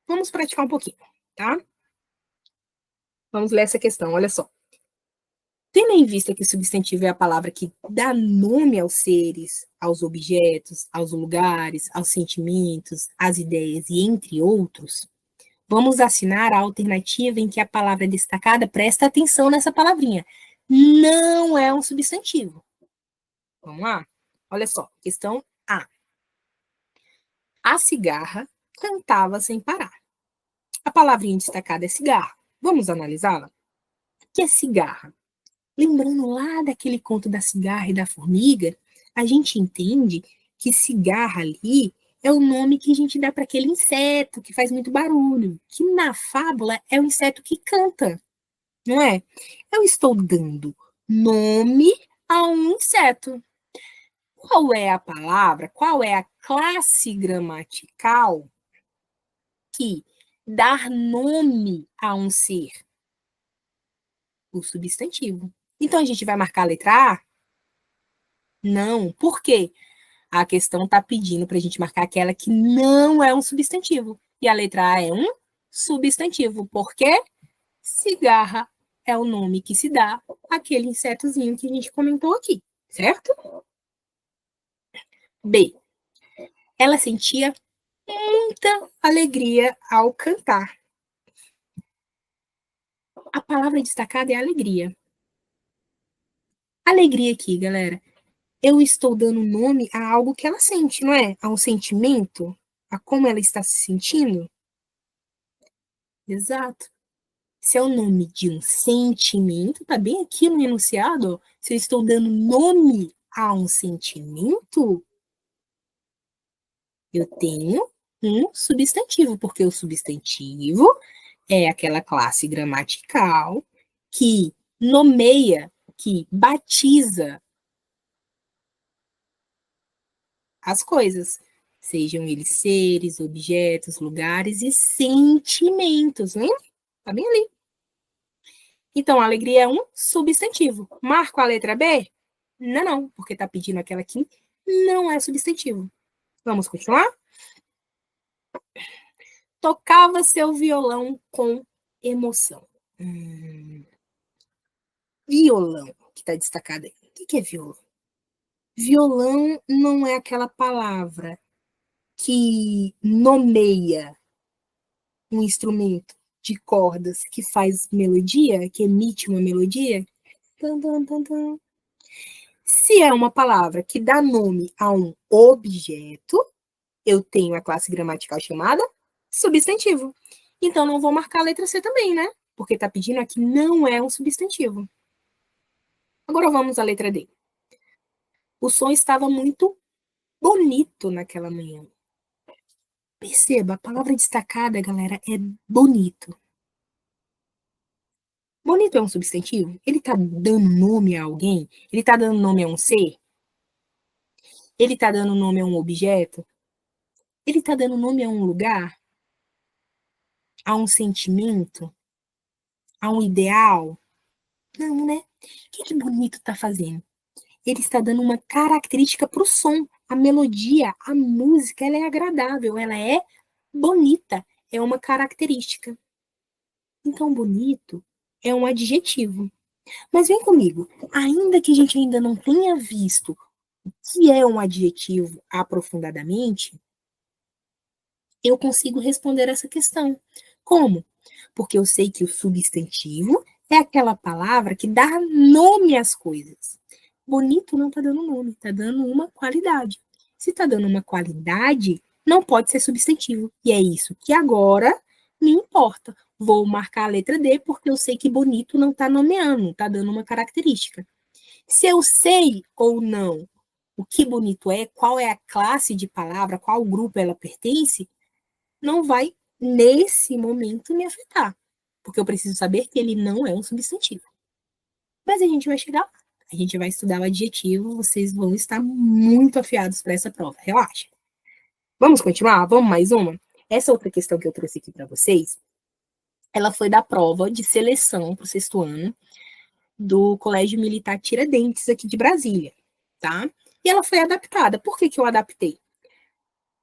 Vamos praticar um pouquinho, tá? Vamos ler essa questão, olha só. Tendo em vista que o substantivo é a palavra que dá nome aos seres, aos objetos, aos lugares, aos sentimentos, às ideias e entre outros, vamos assinar a alternativa em que a palavra destacada, presta atenção nessa palavrinha, não é um substantivo. Vamos lá? Olha só, questão A. A cigarra cantava sem parar. A palavrinha destacada é cigarra. Vamos analisá-la? O que é cigarra? Lembrando lá daquele conto da cigarra e da formiga, a gente entende que cigarra ali é o nome que a gente dá para aquele inseto que faz muito barulho, que na fábula é o inseto que canta, não é? Eu estou dando nome a um inseto. Qual é a palavra, qual é a classe gramatical que dá nome a um ser? O substantivo. Então a gente vai marcar a letra A? Não. Por quê? A questão está pedindo para a gente marcar aquela que não é um substantivo. E a letra A é um substantivo. Por quê? Cigarra é o nome que se dá àquele insetozinho que a gente comentou aqui, certo? B. Ela sentia muita alegria ao cantar. A palavra destacada é alegria. Alegria aqui, galera. Eu estou dando nome a algo que ela sente, não é? A um sentimento, a como ela está se sentindo. Exato. Se é o nome de um sentimento, tá bem aqui no enunciado, ó. Se eu estou dando nome a um sentimento, eu tenho um substantivo, porque o substantivo é aquela classe gramatical que nomeia, que batiza as coisas, sejam eles seres, objetos, lugares e sentimentos, lembra? Tá bem ali. Então, a alegria é um substantivo. Marco a letra B? Não, porque tá pedindo aquela que não é substantivo. Vamos continuar? Tocava seu violão com emoção. Violão, que tá destacado aí. O que é violão? Violão não é aquela palavra que nomeia um instrumento de cordas que faz melodia, que emite uma melodia. Tum, tum, tum, tum. Se é uma palavra que dá nome a um objeto, eu tenho a classe gramatical chamada substantivo. Então, não vou marcar a letra C também, né? Porque está pedindo aqui não é um substantivo. Agora vamos à letra D. O som estava muito bonito naquela manhã. Perceba, a palavra destacada, galera, é bonito. Bonito é um substantivo? Ele está dando nome a alguém? Ele está dando nome a um ser? Ele está dando nome a um objeto? Ele está dando nome a um lugar? A um sentimento? A um ideal? Não, né? O que bonito está fazendo? Ele está dando uma característica para o som. A melodia, a música, ela é agradável, ela é bonita, é uma característica. Então, bonito é um adjetivo. Mas vem comigo, ainda que a gente ainda não tenha visto o que é um adjetivo aprofundadamente, eu consigo responder essa questão. Como? Porque eu sei que o substantivo é aquela palavra que dá nome às coisas. Bonito não está dando nome, está dando uma qualidade. Se está dando uma qualidade, não pode ser substantivo. E é isso que agora me importa. Vou marcar a letra D porque eu sei que bonito não está nomeando, está dando uma característica. Se eu sei ou não o que bonito é, qual é a classe de palavra, qual grupo ela pertence, não vai, nesse momento, me afetar. Porque eu preciso saber que ele não é um substantivo. Mas a gente vai chegar lá. A gente vai estudar o adjetivo, vocês vão estar muito afiados para essa prova. Relaxa. Vamos continuar? Vamos mais uma? Essa outra questão que eu trouxe aqui para vocês ela foi da prova de seleção para o 6º ano do Colégio Militar Tiradentes, aqui de Brasília, tá? E ela foi adaptada. Por que eu adaptei?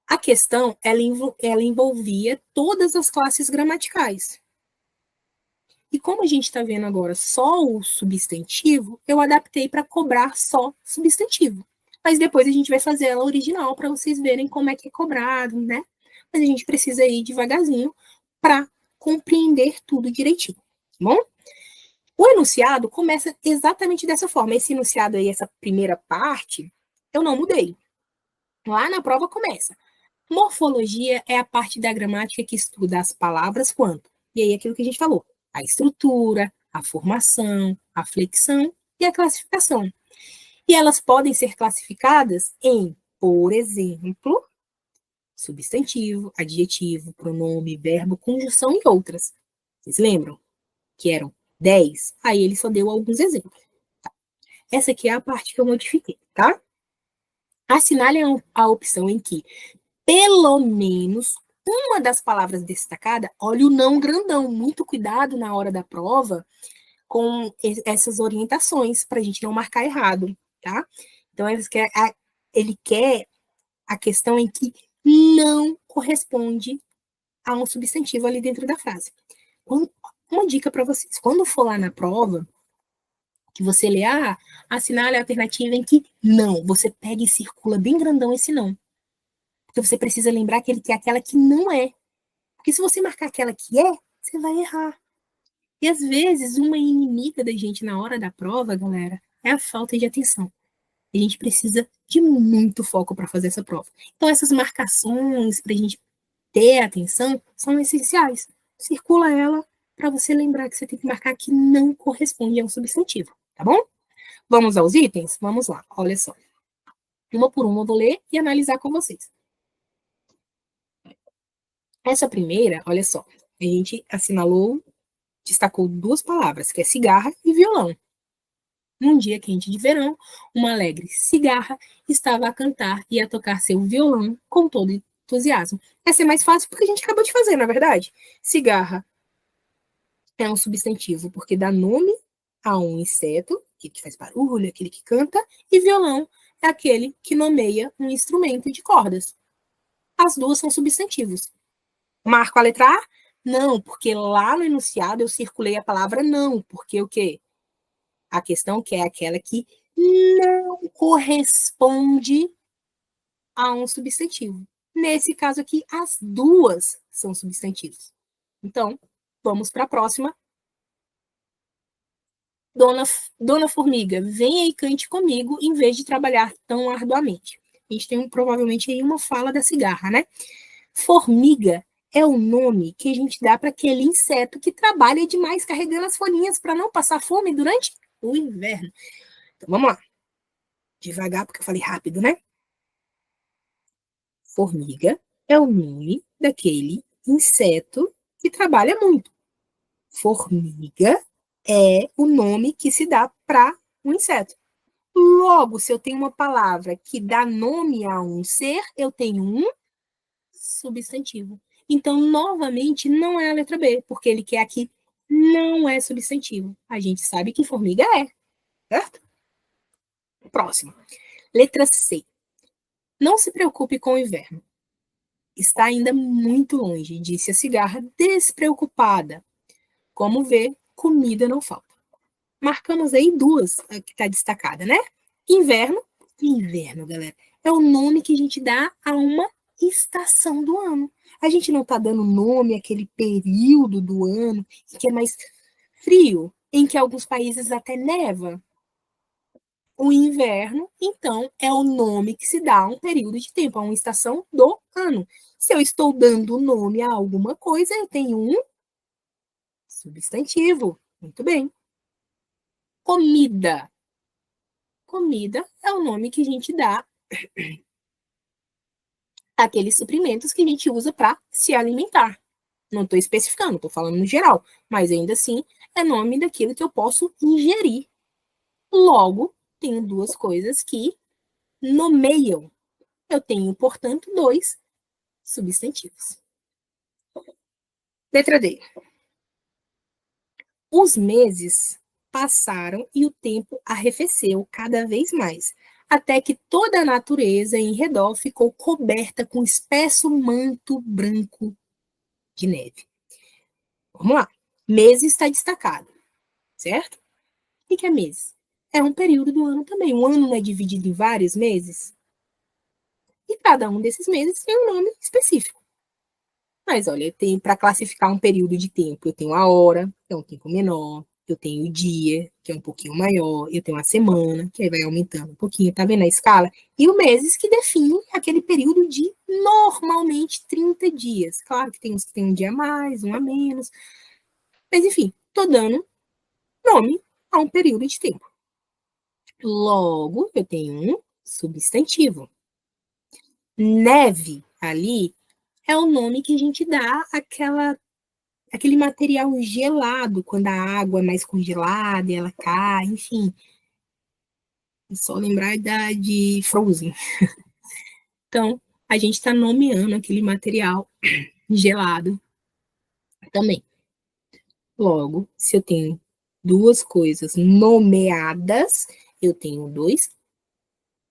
A questão, ela envolvia todas as classes gramaticais. E como a gente está vendo agora só o substantivo, eu adaptei para cobrar só substantivo. Mas depois a gente vai fazer ela original para vocês verem como é que é cobrado, né? Mas a gente precisa ir devagarzinho para compreender tudo direitinho, tá bom? O enunciado começa exatamente dessa forma. Esse enunciado aí, essa primeira parte, eu não mudei. Lá na prova começa. Morfologia é a parte da gramática que estuda as palavras quanto. E aí aquilo que a gente falou. A estrutura, a formação, a flexão e a classificação. E elas podem ser classificadas em, por exemplo, substantivo, adjetivo, pronome, verbo, conjunção e outras. Vocês lembram? Que eram 10? Aí ele só deu alguns exemplos. Essa aqui é a parte que eu modifiquei, tá? Assinale a opção em que pelo menos uma das palavras destacada, olha o não grandão, muito cuidado na hora da prova com essas orientações para a gente não marcar errado, tá? Então ele quer a questão em que não corresponde a um substantivo ali dentro da frase. Uma dica para vocês, quando for lá na prova, que você lê, assinale a alternativa em que não, você pega e circula bem grandão esse não. Porque você precisa lembrar que ele quer aquela que não é. Porque se você marcar aquela que é, você vai errar. E às vezes, uma inimiga da gente na hora da prova, galera, é a falta de atenção. A gente precisa de muito foco para fazer essa prova. Então, essas marcações para a gente ter atenção são essenciais. Circula ela para você lembrar que você tem que marcar que não corresponde a um substantivo, tá bom? Vamos aos itens? Vamos lá, olha só. Uma por uma eu vou ler e analisar com vocês. Essa primeira, olha só, a gente assinalou, destacou 2 palavras, que é cigarra e violão. Num dia quente de verão, uma alegre cigarra estava a cantar e a tocar seu violão com todo entusiasmo. Essa é mais fácil porque a gente acabou de fazer, na verdade. Cigarra é um substantivo porque dá nome a um inseto, aquele que faz barulho, aquele que canta, e violão é aquele que nomeia um instrumento de cordas. As duas são substantivos. Marco a letra A? Não, porque lá no enunciado eu circulei a palavra não, porque o quê? A questão que é aquela que não corresponde a um substantivo. Nesse caso aqui, as duas são substantivos. Então, vamos para a próxima. Dona Formiga, venha e cante comigo em vez de trabalhar tão arduamente. A gente tem provavelmente aí uma fala da cigarra, né? Formiga é o nome que a gente dá para aquele inseto que trabalha demais carregando as folhinhas para não passar fome durante o inverno. Então, vamos lá. Devagar, porque eu falei rápido, né? Formiga é o nome daquele inseto que trabalha muito. Formiga é o nome que se dá para um inseto. Logo, se eu tenho uma palavra que dá nome a um ser, eu tenho um substantivo. Então, novamente, não é a letra B, porque ele quer aqui não é substantivo. A gente sabe que formiga é, certo? Próximo. Letra C. Não se preocupe com o inverno. Está ainda muito longe, disse a cigarra, despreocupada. Como vê, comida não falta. Marcamos aí 2, que está destacada, né? Inverno. Inverno, galera, é o nome que a gente dá a uma estação do ano. A gente não está dando nome àquele período do ano que é mais frio, em que alguns países até neva. O inverno, então, é o nome que se dá a um período de tempo, a uma estação do ano. Se eu estou dando nome a alguma coisa, eu tenho um substantivo. Muito bem. Comida. Comida é o nome que a gente dá àqueles suprimentos que a gente usa para se alimentar. Não estou especificando, estou falando no geral, mas ainda assim é nome daquilo que eu posso ingerir. Logo, tenho 2 coisas que nomeiam. Eu tenho, portanto, 2 substantivos. Letra D. Os meses passaram e o tempo arrefeceu cada vez mais, até que toda a natureza em redor ficou coberta com um espesso manto branco de neve. Vamos lá. Mês está destacado, certo? O que é mês? É um período do ano também. O ano é dividido em vários meses e cada um desses meses tem um nome específico. Mas olha, eu tenho para classificar um período de tempo, eu tenho a hora, que é um tempo menor, eu tenho o dia, que é um pouquinho maior, eu tenho a semana, que aí vai aumentando um pouquinho, tá vendo a escala? E o meses que define aquele período de normalmente 30 dias. Claro que tem uns que tem um dia a mais, um a menos, mas enfim, tô dando nome a um período de tempo. Logo, eu tenho um substantivo. Neve ali é o nome que a gente dá aquele material gelado, quando a água é mais congelada e ela cai, enfim. É só lembrar de Frozen. Então, a gente está nomeando aquele material gelado também. Logo, se eu tenho duas coisas nomeadas, eu tenho dois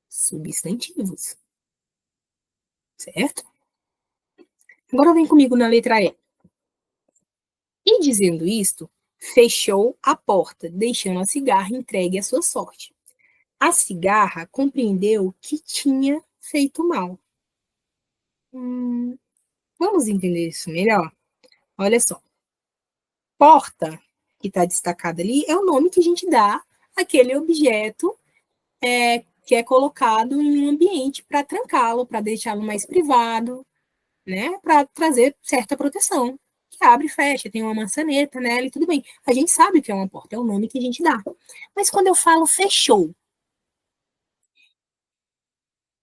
substantivos, certo? Agora vem comigo na letra E. E dizendo isto, fechou a porta, deixando a cigarra entregue à sua sorte. A cigarra compreendeu que tinha feito mal. Vamos entender isso melhor? Olha só. Porta, que está destacada ali, é o nome que a gente dá àquele objeto que é colocado em um ambiente para trancá-lo, para deixá-lo mais privado, né? Para trazer certa proteção. Que abre e fecha, tem uma maçaneta nela e tudo bem. A gente sabe o que é uma porta, é o nome que a gente dá. Mas quando eu falo fechou,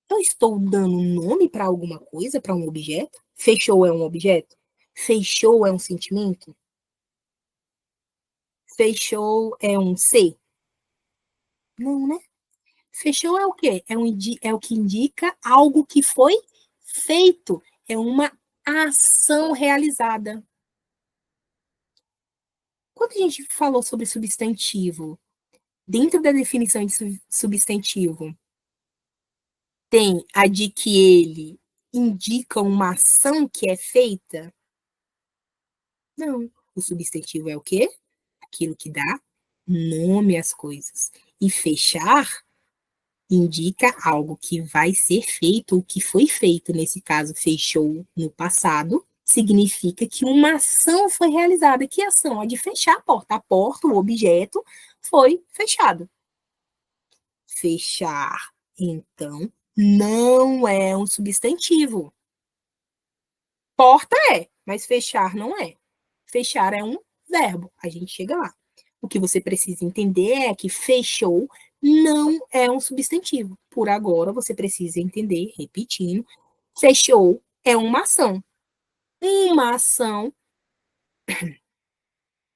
eu estou dando nome para alguma coisa, para um objeto? Fechou é um objeto? Fechou é um sentimento? Fechou é um ser? Não, né? Fechou é o quê? É o que indica algo que foi feito. É uma ação realizada. Quando a gente falou sobre substantivo, dentro da definição de substantivo, tem a de que ele indica uma ação que é feita? Não. O substantivo é o quê? Aquilo que dá nome às coisas. E fechar indica algo que vai ser feito, ou que foi feito, nesse caso, fechou no passado, significa que uma ação foi realizada. Que ação? A de fechar a porta. A porta, o objeto, foi fechado. Fechar, então, não é um substantivo. Porta é, mas fechar não é. Fechar é um verbo. A gente chega lá. O que você precisa entender é que fechou não é um substantivo. Por agora, você precisa entender, repetindo, fechou é uma ação. Uma ação,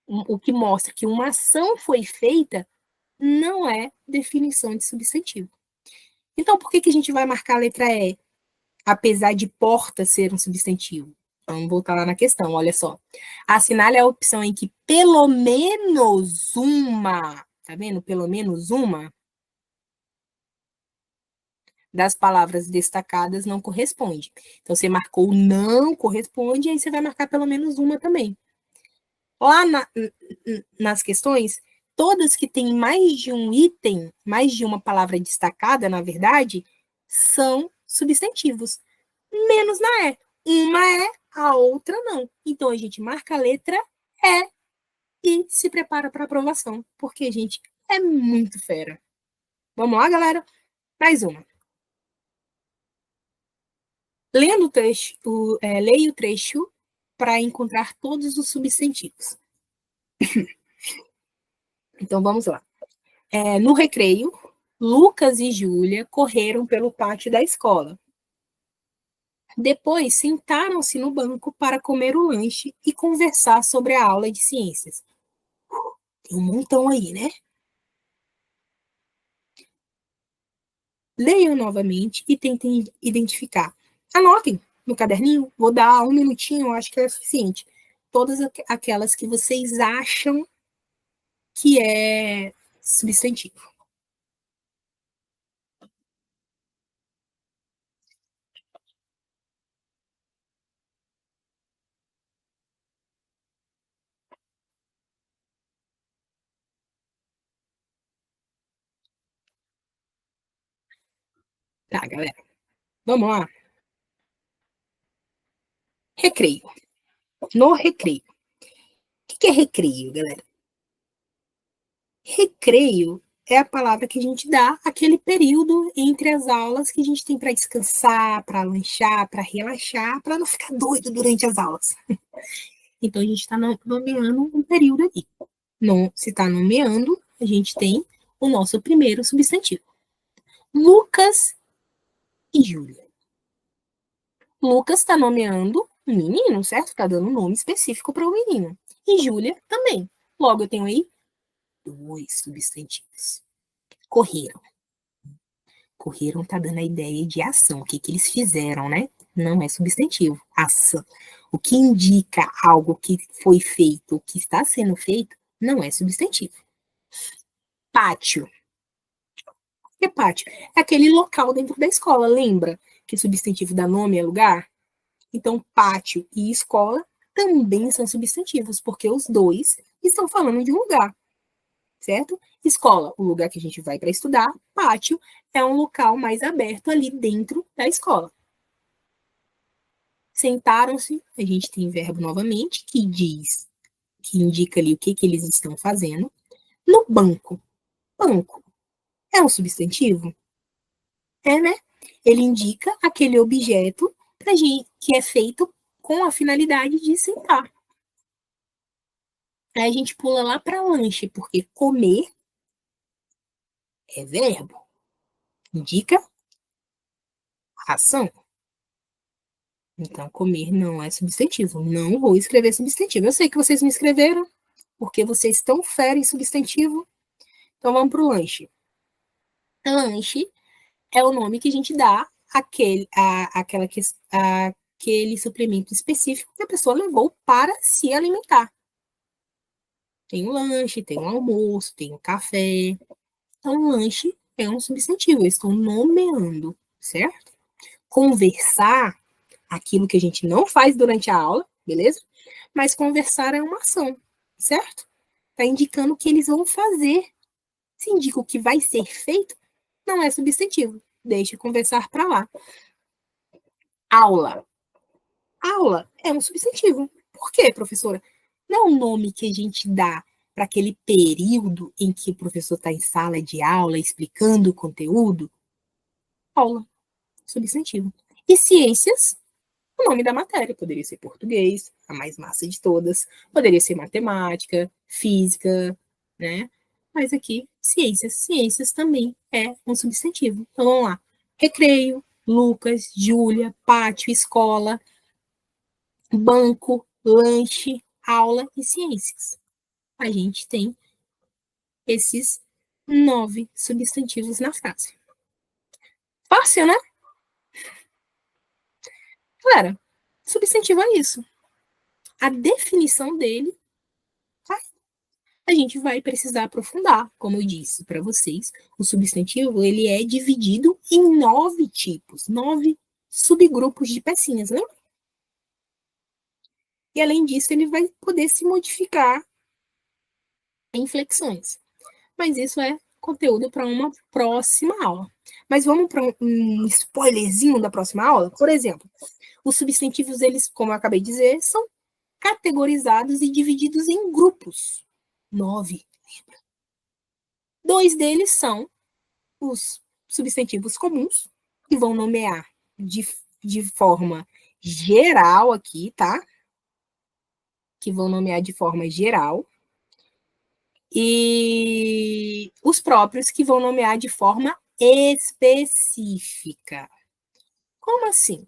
o que mostra que uma ação foi feita, não é definição de substantivo. Então, por que, que a gente vai marcar a letra E, apesar de porta ser um substantivo? Vamos voltar lá na questão, olha só. Assinale a opção em que pelo menos uma, tá vendo? Pelo menos uma das palavras destacadas não corresponde. Então, você marcou não corresponde, aí você vai marcar pelo menos uma também. Lá nas questões, todas que têm mais de um item, mais de uma palavra destacada, na verdade, são substantivos. Menos na E. Uma é, a outra não. Então, a gente marca a letra E e se prepara para aprovação, porque a gente é muito fera. Vamos lá, galera? Mais uma. Lendo o trecho, leia o trecho para encontrar todos os substantivos. Então, vamos lá. No recreio, Lucas e Júlia correram pelo pátio da escola. Depois, sentaram-se no banco para comer o lanche e conversar sobre a aula de ciências. Tem um montão aí, né? Leiam novamente e tentem identificar. Anotem no caderninho, vou dar um minutinho, eu acho que é suficiente. Todas aquelas que vocês acham que é substantivo? Tá, galera. Vamos lá. Recreio. No recreio. O que é recreio, galera? Recreio é a palavra que a gente dá aquele período entre as aulas que a gente tem para descansar, para lanchar, para relaxar, para não ficar doido durante as aulas. Então a gente está nomeando um período ali. Não, se está nomeando, a gente tem o nosso primeiro substantivo. Lucas e Júlia. Lucas está nomeando um menino, certo? Está dando um nome específico para o menino. E Júlia também. Logo, eu tenho aí dois substantivos. Correram. Correram tá dando a ideia de ação. O que, que eles fizeram, né? Não é substantivo. Ação. O que indica algo que foi feito, que está sendo feito, não é substantivo. Pátio. O que é pátio? É aquele local dentro da escola. Lembra que substantivo dá nome a lugar? Então, pátio e escola também são substantivos, porque os dois estão falando de um lugar, certo? Escola, o lugar que a gente vai para estudar. Pátio é um local mais aberto ali dentro da escola. Sentaram-se, a gente tem verbo novamente, que diz, que indica ali o que, que eles estão fazendo. No banco. Banco é um substantivo? É, né? Ele indica aquele objeto pra gente, que é feito com a finalidade de sentar. Aí a gente pula lá para lanche, porque comer é verbo. Indica ação. Então, comer não é substantivo. Não vou escrever substantivo. Eu sei que vocês me escreveram, porque vocês estão fera em substantivo. Então, vamos para o lanche. Lanche é o nome que a gente dá àquele suplemento específico que a pessoa levou para se alimentar. Tem o lanche, tem o almoço, tem o café. Então, lanche é um substantivo. Eu estou nomeando, certo? Conversar, aquilo que a gente não faz durante a aula, beleza? Mas conversar é uma ação, certo? Está indicando o que eles vão fazer. Se indica o que vai ser feito, não é substantivo. Deixa conversar para lá. Aula. Aula é um substantivo. Por quê, professora? Não é um nome que a gente dá para aquele período em que o professor está em sala de aula explicando o conteúdo? Aula, substantivo. E ciências, o nome da matéria poderia ser português, a mais massa de todas, poderia ser matemática, física, né? Mas aqui, ciências. Ciências também é um substantivo. Então vamos lá. Recreio, Lucas, Júlia, pátio, escola, banco, lanche, aula e ciências. A gente tem esses 9 substantivos na frase. Fácil, né? Galera, substantivo é isso. A definição dele, tá? A gente vai precisar aprofundar. Como eu disse para vocês, o substantivo ele é dividido em 9 tipos, 9 subgrupos de pecinhas, lembra? E além disso, ele vai poder se modificar em flexões. Mas isso é conteúdo para uma próxima aula. Mas vamos para um spoilerzinho da próxima aula? Por exemplo, os substantivos, eles, como eu acabei de dizer, são categorizados e divididos em grupos. 9. Dois deles são os substantivos comuns, que vão nomear de forma geral aqui, tá? Que vão nomear de forma geral. E os próprios que vão nomear de forma específica. Como assim?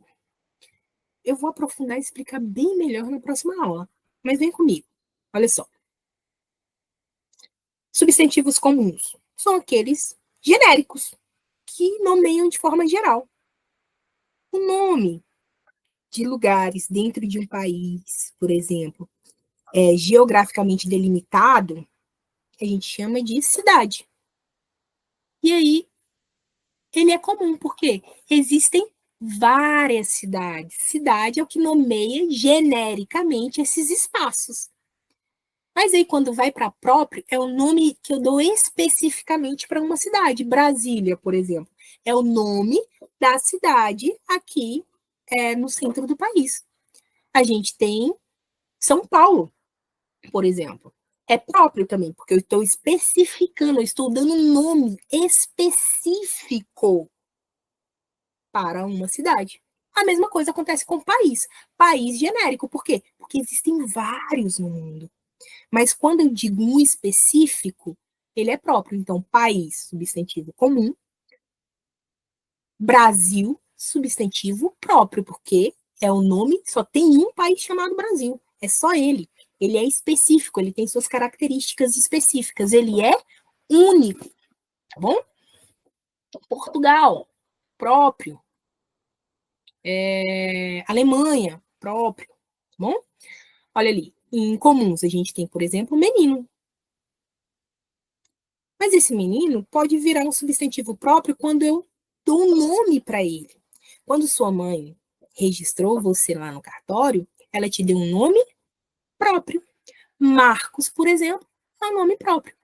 Eu vou aprofundar e explicar bem melhor na próxima aula. Mas vem comigo. Olha só. Substantivos comuns são aqueles genéricos que nomeiam de forma geral. O nome de lugares dentro de um país, por exemplo, geograficamente delimitado, a gente chama de cidade. E aí, ele é comum, porque existem várias cidades. Cidade é o que nomeia genericamente esses espaços. Mas aí, quando vai para próprio, é o nome que eu dou especificamente para uma cidade. Brasília, por exemplo, é o nome da cidade aqui no centro do país. A gente tem São Paulo, por exemplo. É próprio também, porque eu estou especificando, eu estou dando um nome específico para uma cidade. A mesma coisa acontece com o país. País genérico, por quê? Porque existem vários no mundo. Mas quando eu digo um específico, ele é próprio. Então, país, substantivo comum. Brasil, substantivo próprio, porque é o nome, só tem um país chamado Brasil. É só ele. Ele é específico, ele tem suas características específicas. Ele é único, tá bom? Portugal, próprio. Alemanha, próprio, tá bom? Olha ali, em comuns a gente tem, por exemplo, menino. Mas esse menino pode virar um substantivo próprio quando eu dou um nome para ele. Quando sua mãe registrou você lá no cartório, ela te deu um nome próprio. Marcos, por exemplo, é um nome próprio.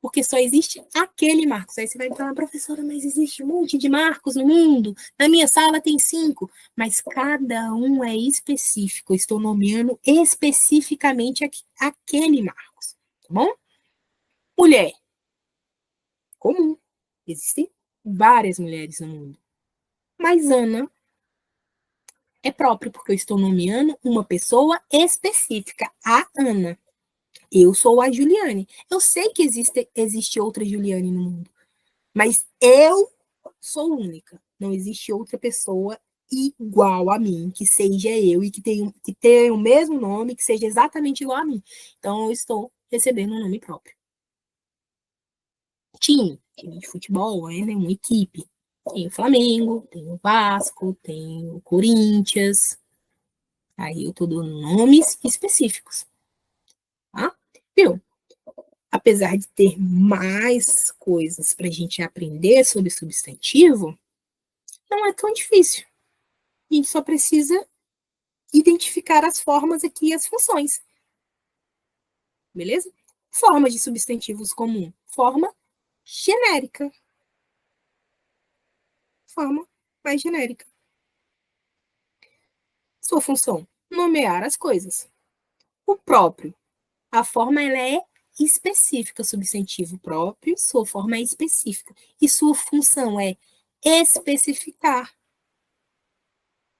Porque só existe aquele Marcos. Aí você vai falar, professora, mas existe um monte de Marcos no mundo. Na minha sala tem 5. Mas cada um é específico. Eu estou nomeando especificamente aquele Marcos. Tá bom? Mulher. Comum. Existem várias mulheres no mundo. Mas Ana é próprio, porque eu estou nomeando uma pessoa específica, a Ana. Eu sou a Juliane. Eu sei que existe outra Juliane no mundo, mas eu sou única. Não existe outra pessoa igual a mim, que seja eu e que tenha o mesmo nome, que seja exatamente igual a mim. Então, eu estou recebendo um nome próprio. Time de futebol, né? Uma equipe. Tem o Flamengo, tem o Vasco, tem o Corinthians. Aí eu tô dando nomes específicos, tá? Viu? Apesar de ter mais coisas para a gente aprender sobre substantivo, não é tão difícil. A gente só precisa identificar as formas aqui e as funções. Beleza? Forma de substantivos comum. Forma genérica. Forma mais genérica. Sua função, nomear as coisas. O próprio. A forma ela é específica, substantivo próprio, sua forma é específica. E sua função é especificar,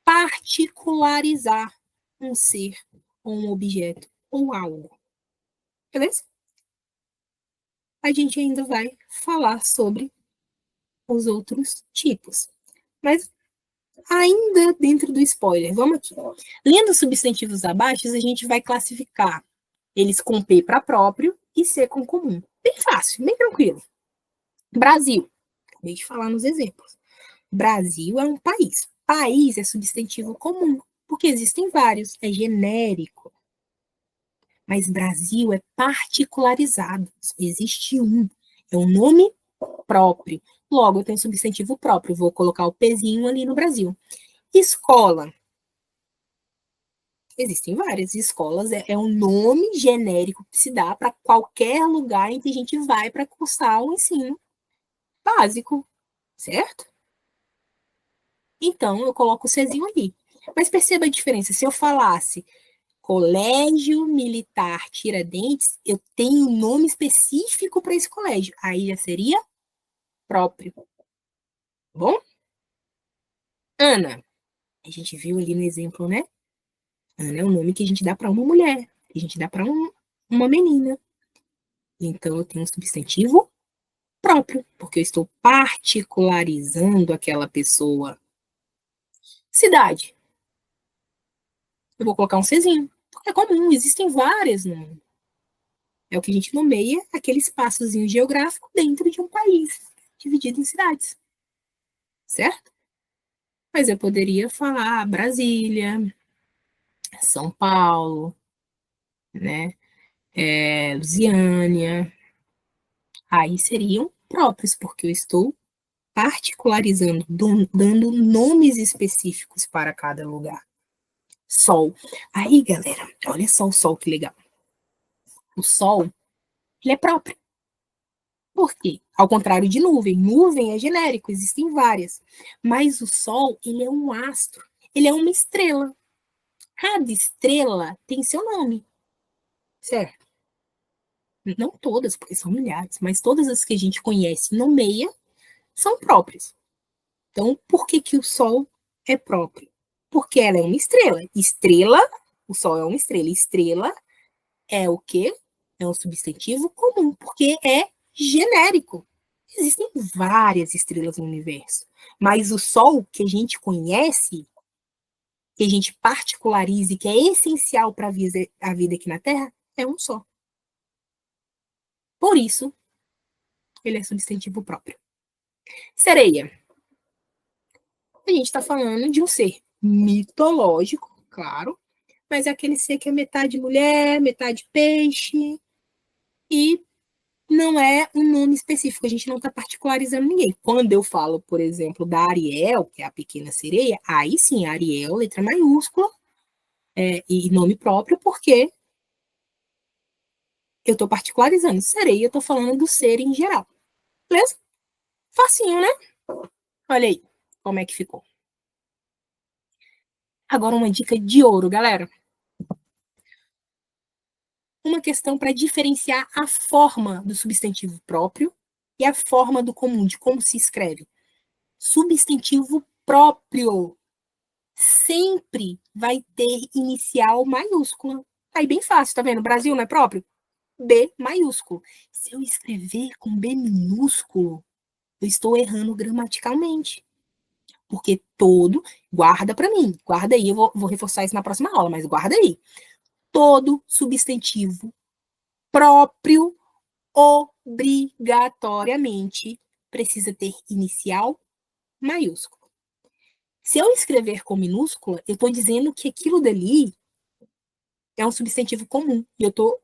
particularizar um ser, ou um objeto, ou algo. Beleza? A gente ainda vai falar sobre os outros tipos. Mas ainda dentro do spoiler, vamos aqui. Lendo os substantivos abaixo, a gente vai classificar eles com P para próprio e C com comum. Bem fácil, bem tranquilo. Brasil. Acabei de falar nos exemplos. Brasil é um país. País é substantivo comum, porque existem vários, é genérico. Mas Brasil é particularizado. Existe um. É um nome próprio. Logo, eu tenho substantivo próprio. Vou colocar o pezinho ali no Brasil. Escola. Existem várias escolas. É um nome genérico que se dá para qualquer lugar em que a gente vai para cursar o ensino básico. Certo? Então, eu coloco o Czinho ali. Mas perceba a diferença. Se eu falasse Colégio Militar Tiradentes, eu tenho um nome específico para esse colégio. Aí já seria próprio. Tá bom? Ana. A gente viu ali no exemplo, né? Ana é o nome que a gente dá para uma mulher, que a gente dá para uma menina. Então, eu tenho um substantivo próprio, porque eu estou particularizando aquela pessoa. Cidade. Eu vou colocar um Czinho, porque é comum, existem várias no mundo. É o que a gente nomeia aquele espaçozinho geográfico dentro de um país, dividido em cidades. Certo? Mas eu poderia falar Brasília, São Paulo, né? Lusiânia. Aí seriam próprios, porque eu estou particularizando, dando nomes específicos para cada lugar. Sol. Aí, galera, olha só o sol que legal. O sol, ele é próprio. Por quê? Ao contrário de nuvem. Nuvem é genérico, existem várias. Mas o sol, ele é um astro. Ele é uma estrela. Cada estrela tem seu nome, certo? Não todas, porque são milhares, mas todas as que a gente conhece e nomeia são próprias. Então, por que que o Sol é próprio? Porque ela é uma estrela. Estrela, o Sol é uma estrela. Estrela é o quê? É um substantivo comum, porque é genérico. Existem várias estrelas no universo, mas o Sol que a gente conhece, que a gente particulariza e que é essencial para a vida aqui na Terra, é um só. Por isso, ele é substantivo próprio. Sereia. A gente está falando de um ser mitológico, claro, mas é aquele ser que é metade mulher, metade peixe, e não é um nome específico, a gente não está particularizando ninguém. Quando eu falo, por exemplo, da Ariel, que é a pequena sereia, aí sim, Ariel, letra maiúscula, e nome próprio, porque eu estou particularizando. Sereia, eu estou falando do ser em geral. Beleza? Facinho, né? Olha aí como é que ficou. Agora uma dica de ouro, galera. Uma questão para diferenciar a forma do substantivo próprio e a forma do comum, de como se escreve. Substantivo próprio sempre vai ter inicial maiúscula. Aí bem fácil, tá vendo? Brasil não é próprio? B maiúsculo. Se eu escrever com B minúsculo, eu estou errando gramaticalmente. Porque todo, guarda para mim, guarda aí, eu vou reforçar isso na próxima aula, mas guarda aí. Todo substantivo próprio obrigatoriamente precisa ter inicial maiúsculo. Se eu escrever com minúscula, eu estou dizendo que aquilo dali é um substantivo comum e eu estou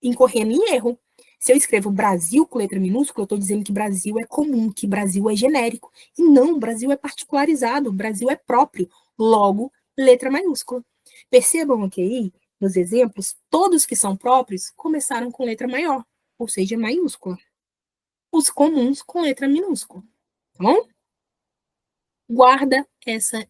incorrendo em erro. Se eu escrevo Brasil com letra minúscula, eu estou dizendo que Brasil é comum, que Brasil é genérico. E não, Brasil é particularizado, Brasil é próprio. Logo, letra maiúscula. Percebam aqui, nos exemplos, todos que são próprios começaram com letra maior, ou seja, maiúscula. Os comuns com letra minúscula, tá bom? Guarda essa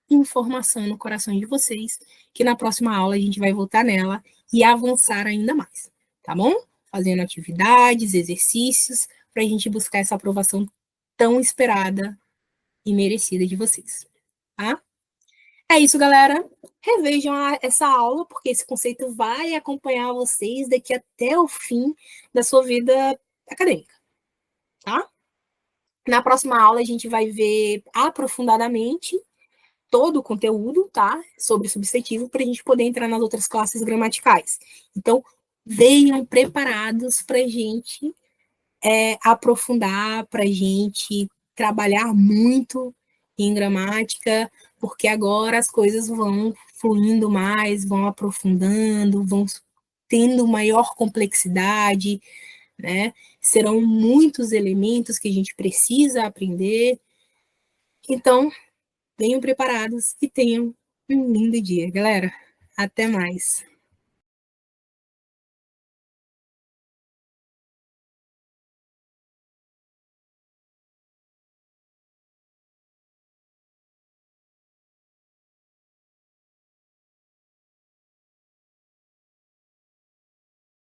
informação no coração de vocês, que na próxima aula a gente vai voltar nela e avançar ainda mais, tá bom? Fazendo atividades, exercícios, para a gente buscar essa aprovação tão esperada e merecida de vocês, tá? É isso, galera. Revejam essa aula, porque esse conceito vai acompanhar vocês daqui até o fim da sua vida acadêmica, tá? Na próxima aula, a gente vai ver aprofundadamente todo o conteúdo, tá? Sobre substantivo, para a gente poder entrar nas outras classes gramaticais. Então, venham preparados para a gente aprofundar, para a gente trabalhar muito em gramática, porque agora as coisas vão fluindo mais, vão aprofundando, vão tendo maior complexidade, né? Serão muitos elementos que a gente precisa aprender. Então, venham preparados e tenham um lindo dia, galera. Até mais.